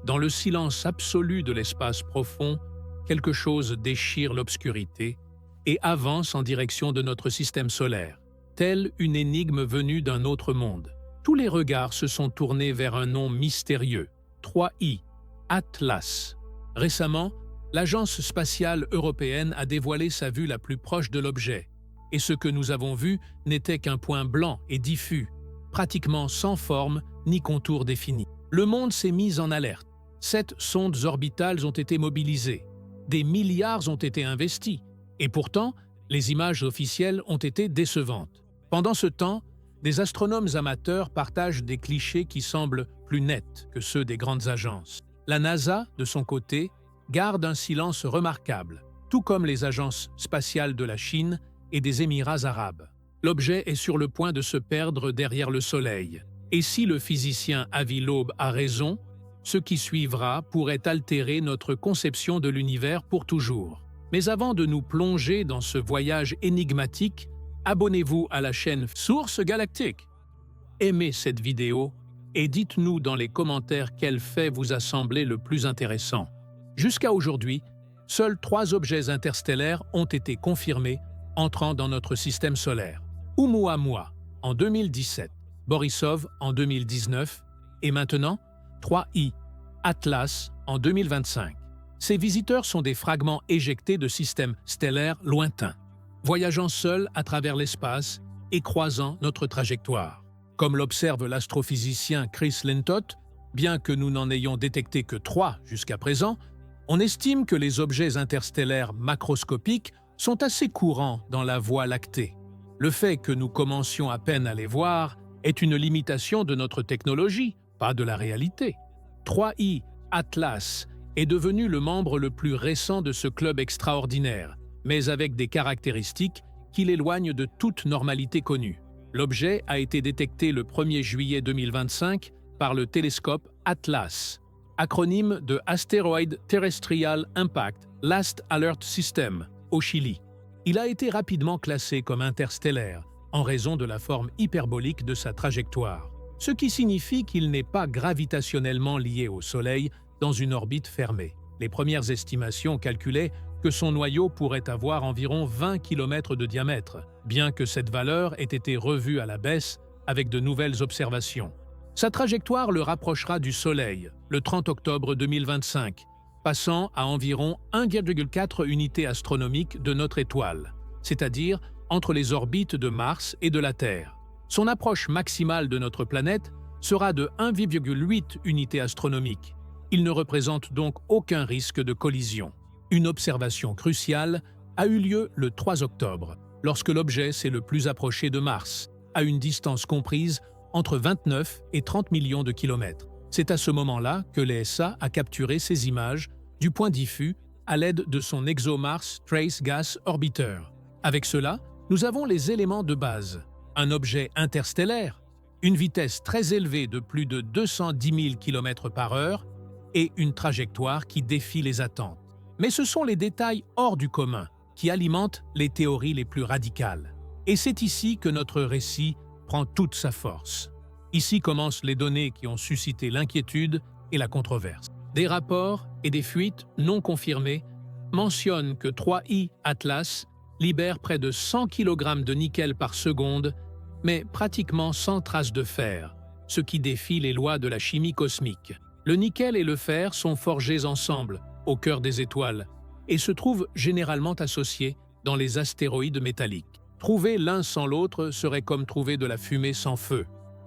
Dans le silence absolu de l'espace profond, quelque chose déchire l'obscurité et avance en direction de notre système solaire, telle une énigme venue d'un autre monde. Tous les regards se sont tournés vers un nom mystérieux, 3I, Atlas. Récemment, l'Agence spatiale européenne a dévoilé sa vue la plus proche de l'objet, et ce que nous avons vu n'était qu'un point blanc et diffus, pratiquement sans forme ni contour défini. Le monde s'est mis en alerte. 7 sondes orbitales ont été mobilisées. Des milliards ont été investis. Et pourtant, les images officielles ont été décevantes. Pendant ce temps, des astronomes amateurs partagent des clichés qui semblent plus nets que ceux des grandes agences. La NASA, de son côté, garde un silence remarquable, tout comme les agences spatiales de la Chine et des Émirats arabes. L'objet est sur le point de se perdre derrière le Soleil. Et si le physicien Avi Loeb a raison, ce qui suivra pourrait altérer notre conception de l'univers pour toujours. Mais avant de nous plonger dans ce voyage énigmatique, abonnez-vous à la chaîne Source Galactique. Aimez cette vidéo et dites-nous dans les commentaires quel fait vous a semblé le plus intéressant. Jusqu'à aujourd'hui, seuls 3 objets interstellaires ont été confirmés entrant dans notre système solaire. Oumuamua en 2017, Borisov en 2019 et maintenant 3I, Atlas en 2025. Ces visiteurs sont des fragments éjectés de systèmes stellaires lointains, voyageant seuls à travers l'espace et croisant notre trajectoire. Comme l'observe l'astrophysicien Chris Lintott, bien que nous n'en ayons détecté que 3 jusqu'à présent, on estime que les objets interstellaires macroscopiques sont assez courants dans la Voie lactée. Le fait que nous commencions à peine à les voir est une limitation de notre technologie, pas de la réalité. 3I, Atlas, est devenu le membre le plus récent de ce club extraordinaire, mais avec des caractéristiques qui l'éloignent de toute normalité connue. L'objet a été détecté le 1er juillet 2025 par le télescope Atlas, acronyme de Asteroid Terrestrial Impact Last Alert System, au Chili. Il a été rapidement classé comme interstellaire en raison de la forme hyperbolique de sa trajectoire, ce qui signifie qu'il n'est pas gravitationnellement lié au Soleil dans une orbite fermée. Les premières estimations calculaient que son noyau pourrait avoir environ 20 km de diamètre, bien que cette valeur ait été revue à la baisse avec de nouvelles observations. Sa trajectoire le rapprochera du Soleil le 30 octobre 2025, passant à environ 1,4 unités astronomiques de notre étoile, c'est-à-dire entre les orbites de Mars et de la Terre. Son approche maximale de notre planète sera de 1,8 unités astronomiques. Il ne représente donc aucun risque de collision. Une observation cruciale a eu lieu le 3 octobre, lorsque l'objet s'est le plus approché de Mars, à une distance comprise entre 29 et 30 millions de kilomètres. C'est à ce moment-là que l'ESA a capturé ces images du point diffus à l'aide de son ExoMars Trace Gas Orbiter. Avec cela, nous avons les éléments de base. Un objet interstellaire, une vitesse très élevée de plus de 210 000 km/h et une trajectoire qui défie les attentes. Mais ce sont les détails hors du commun qui alimentent les théories les plus radicales. Et c'est ici que notre récit prend toute sa force. Ici commencent les données qui ont suscité l'inquiétude et la controverse. Des rapports et des fuites non confirmées mentionnent que 3I Atlas libère près de 100 kg de nickel par seconde, mais pratiquement sans trace de fer, ce qui défie les lois de la chimie cosmique. Le nickel et le fer sont forgés ensemble, au cœur des étoiles, et se trouvent généralement associés dans les astéroïdes métalliques. Trouver l'un sans l'autre serait comme trouver de la fumée sans feu.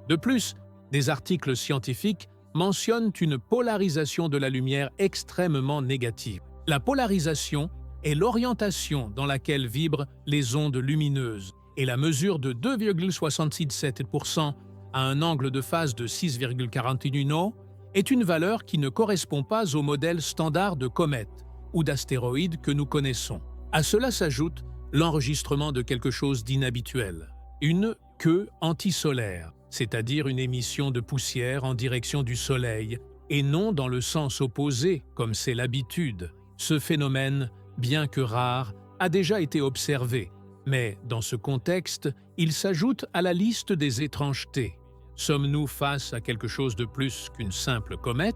De plus, des articles scientifiques mentionnent une polarisation de la lumière extrêmement négative. La polarisation est l'orientation dans laquelle vibrent les ondes lumineuses, et la mesure de 2,67% à un angle de phase de 6,41 est une valeur qui ne correspond pas au modèle standard de comète ou d'astéroïde que nous connaissons. À cela s'ajoute l'enregistrement de quelque chose d'inhabituel, une queue antisolaire, c'est-à-dire une émission de poussière en direction du Soleil et non dans le sens opposé comme c'est l'habitude. Ce phénomène, bien que rare, a déjà été observé, mais dans ce contexte, il s'ajoute à la liste des étrangetés. Sommes-nous face à quelque chose de plus qu'une simple comète?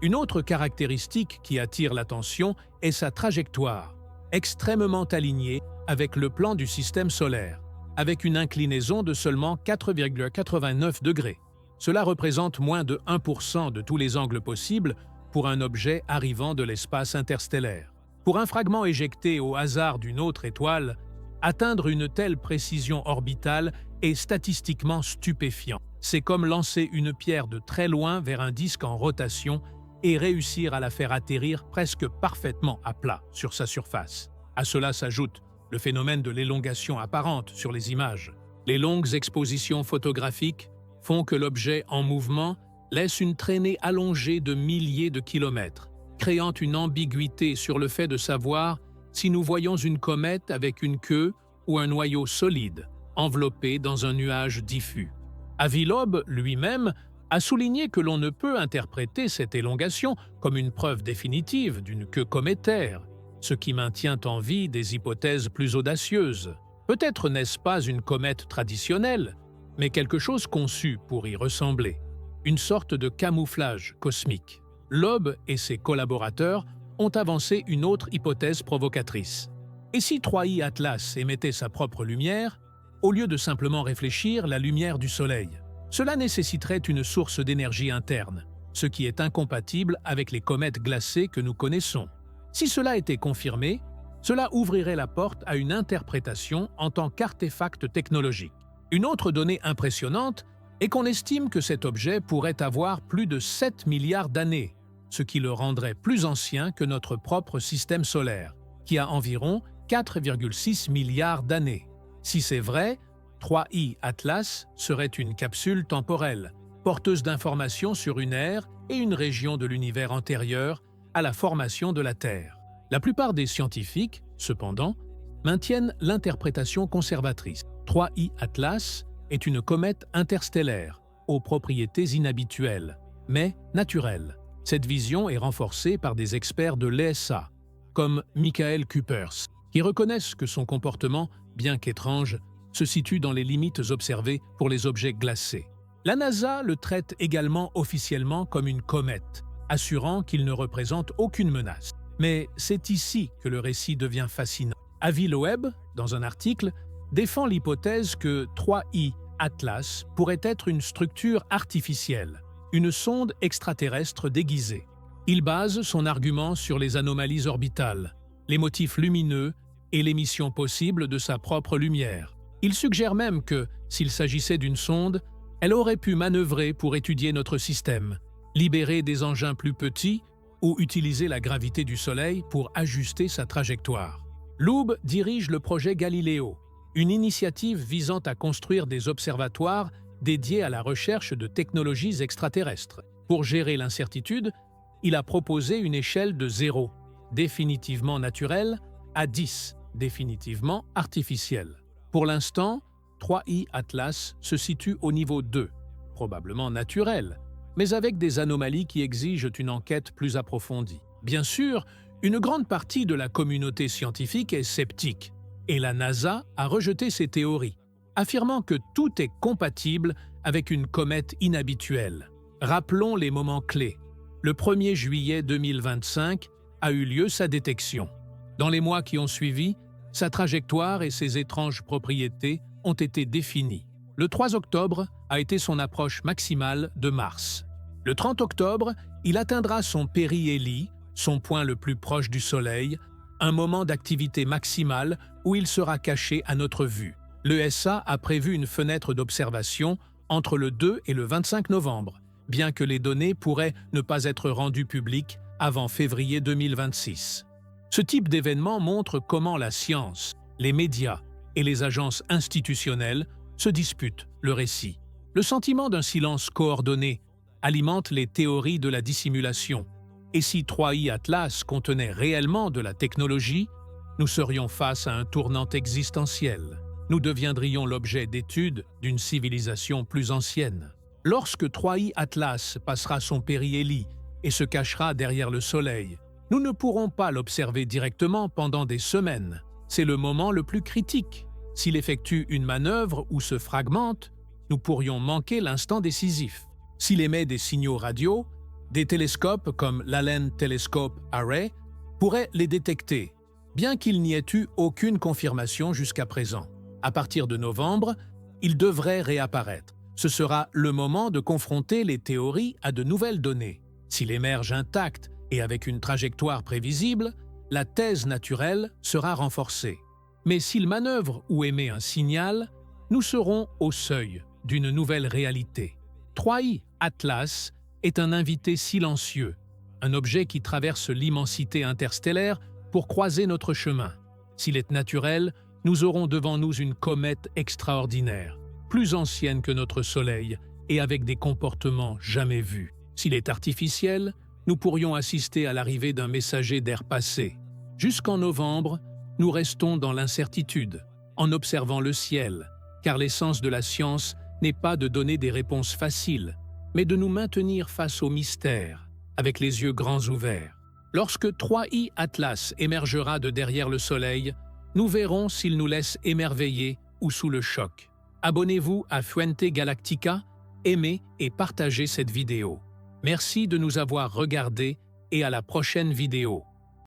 Une autre caractéristique qui attire l'attention est sa trajectoire, extrêmement alignée avec le plan du système solaire, avec une inclinaison de seulement 4,89 degrés. Cela représente moins de 1% de tous les angles possibles pour un objet arrivant de l'espace interstellaire. Pour un fragment éjecté au hasard d'une autre étoile, atteindre une telle précision orbitale est statistiquement stupéfiant. C'est comme lancer une pierre de très loin vers un disque en rotation et réussir à la faire atterrir presque parfaitement à plat sur sa surface. À cela s'ajoute le phénomène de l'élongation apparente sur les images. Les longues expositions photographiques font que l'objet en mouvement laisse une traînée allongée de milliers de kilomètres, créant une ambiguïté sur le fait de savoir si nous voyons une comète avec une queue ou un noyau solide, enveloppé dans un nuage diffus. Avi Loeb lui-même a souligné que l'on ne peut interpréter cette élongation comme une preuve définitive d'une queue cométaire, ce qui maintient en vie des hypothèses plus audacieuses. Peut-être n'est-ce pas une comète traditionnelle, mais quelque chose conçu pour y ressembler, une sorte de camouflage cosmique. Loeb et ses collaborateurs ont avancé une autre hypothèse provocatrice. Et si 3i Atlas émettait sa propre lumière, au lieu de simplement réfléchir la lumière du Soleil? Cela nécessiterait une source d'énergie interne, ce qui est incompatible avec les comètes glacées que nous connaissons. Si cela était confirmé, cela ouvrirait la porte à une interprétation en tant qu'artefact technologique. Une autre donnée impressionnante est qu'on estime que cet objet pourrait avoir plus de 7 milliards d'années, ce qui le rendrait plus ancien que notre propre système solaire, qui a environ 4,6 milliards d'années. Si c'est vrai, 3i Atlas serait une capsule temporelle, porteuse d'informations sur une ère et une région de l'univers antérieure à la formation de la Terre. La plupart des scientifiques, cependant, maintiennent l'interprétation conservatrice. 3i Atlas est une comète interstellaire, aux propriétés inhabituelles, mais naturelles. Cette vision est renforcée par des experts de l'ESA, comme Michael Kuipers, qui reconnaissent que son comportement, bien qu'étrange, se situe dans les limites observées pour les objets glacés. La NASA le traite également officiellement comme une comète, assurant qu'il ne représente aucune menace. Mais c'est ici que le récit devient fascinant. Avi Loeb, dans un article, défend l'hypothèse que 3i Atlas pourrait être une structure artificielle, une sonde extraterrestre déguisée. Il base son argument sur les anomalies orbitales, les motifs lumineux et l'émission possible de sa propre lumière. Il suggère même que, s'il s'agissait d'une sonde, elle aurait pu manœuvrer pour étudier notre système, libérer des engins plus petits ou utiliser la gravité du Soleil pour ajuster sa trajectoire. Loeb dirige le projet Galileo, une initiative visant à construire des observatoires dédiés à la recherche de technologies extraterrestres. Pour gérer l'incertitude, il a proposé une échelle de 0, définitivement naturelle, à 10, définitivement artificielle. Pour l'instant, 3i Atlas se situe au niveau 2, probablement naturel, mais avec des anomalies qui exigent une enquête plus approfondie. Bien sûr, une grande partie de la communauté scientifique est sceptique, et la NASA a rejeté ces théories, affirmant que tout est compatible avec une comète inhabituelle. Rappelons les moments clés. Le 1er juillet 2025 a eu lieu sa détection. Dans les mois qui ont suivi, sa trajectoire et ses étranges propriétés ont été définies. Le 3 octobre a été son approche maximale de Mars. Le 30 octobre, il atteindra son périhélie, son point le plus proche du Soleil, un moment d'activité maximale où il sera caché à notre vue. L'ESA a prévu une fenêtre d'observation entre le 2 et le 25 novembre, bien que les données pourraient ne pas être rendues publiques avant février 2026. Ce type d'événement montre comment la science, les médias et les agences institutionnelles se disputent le récit. Le sentiment d'un silence coordonné alimente les théories de la dissimulation. Et si 3i Atlas contenait réellement de la technologie, nous serions face à un tournant existentiel. Nous deviendrions l'objet d'études d'une civilisation plus ancienne. Lorsque 3i Atlas passera son périhélie et se cachera derrière le Soleil, nous ne pourrons pas l'observer directement pendant des semaines. C'est le moment le plus critique. S'il effectue une manœuvre ou se fragmente, nous pourrions manquer l'instant décisif. S'il émet des signaux radio, Des télescopes comme l'Allen Telescope Array pourraient les détecter, bien qu'il n'y ait eu aucune confirmation jusqu'à présent. À partir de novembre, ils devraient réapparaître. Ce sera le moment de confronter les théories à de nouvelles données. S'il émerge intact et avec une trajectoire prévisible, la thèse naturelle sera renforcée. Mais s'il manœuvre ou émet un signal, nous serons au seuil d'une nouvelle réalité. 3i Atlas est un invité silencieux, un objet qui traverse l'immensité interstellaire pour croiser notre chemin. S'il est naturel, nous aurons devant nous une comète extraordinaire, plus ancienne que notre Soleil et avec des comportements jamais vus. S'il est artificiel, nous pourrions assister à l'arrivée d'un messager d'ère passée. Jusqu'en novembre, nous restons dans l'incertitude, en observant le ciel, car l'essence de la science n'est pas de donner des réponses faciles, mais de nous maintenir face au mystère, avec les yeux grands ouverts. Lorsque 3i Atlas émergera de derrière le Soleil, nous verrons s'il nous laisse émerveillés ou sous le choc. Abonnez-vous à Fuente Galactica, aimez et partagez cette vidéo. Merci de nous avoir regardés et à la prochaine vidéo.